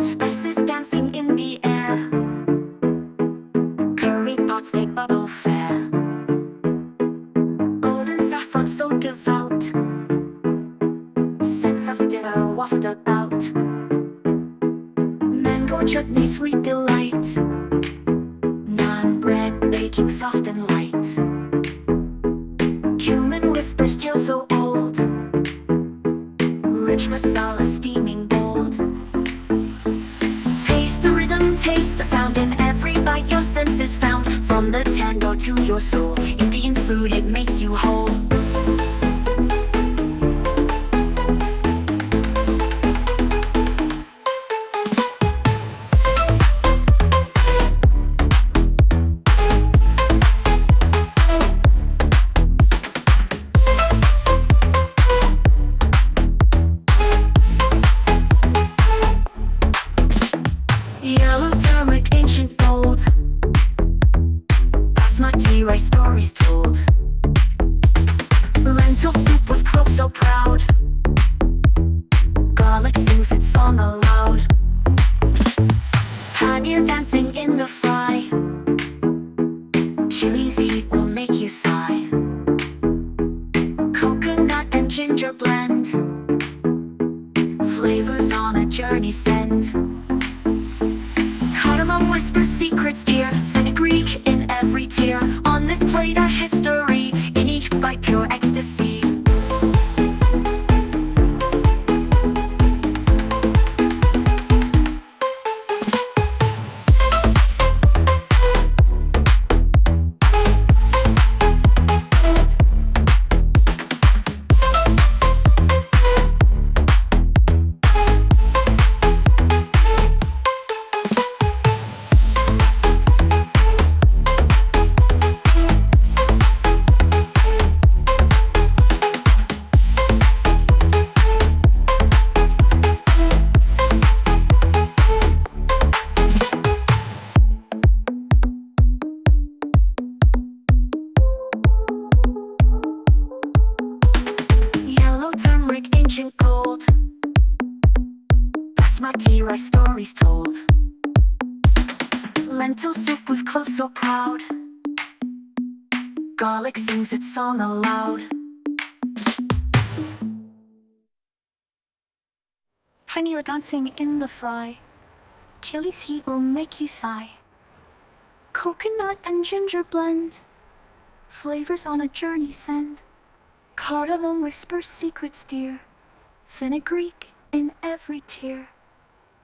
Spices dancing in the air, curry pots they bubble fair, golden saffron so devout, scents of dinner waft about, mango chutney sweet delight, naan bread baking soft and light, cumin whispers tales so old, rich masala steaming bold. Taste the rhythm, taste the sound in every bite your senses found. From the tango to your soul, Indian food, it makes you whole. Yellow turmeric, ancient gold, basmati rice, stories told. Lentil soup with cloves so proud, garlic sings its song aloud. Paneer dancing in the fry, chili's heat will make you sigh. Coconut and ginger blend, flavors on a journey send. Cardamom whispers secrets dear, fenugreek in every tear. On this plate a history, in each bite pure ecstasy. Turmeric, ancient gold, basmati rice, stories told. Lentil soup with cloves so proud, garlic sings its song aloud. Paneer dancing in the fry, chili's heat will make you sigh. Coconut and ginger blend, flavors on a journey send. Cardamom whispers secrets dear, fenugreek in every tear.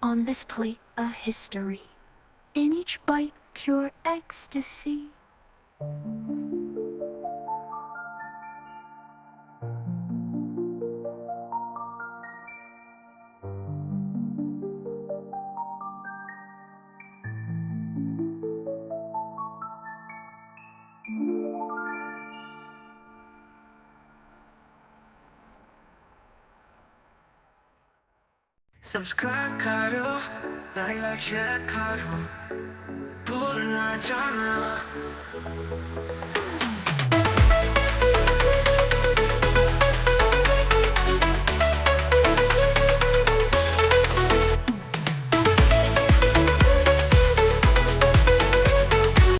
On this plate a history, in each bite pure ecstasy. Subscribe करो, like check करो, भूलना जाना.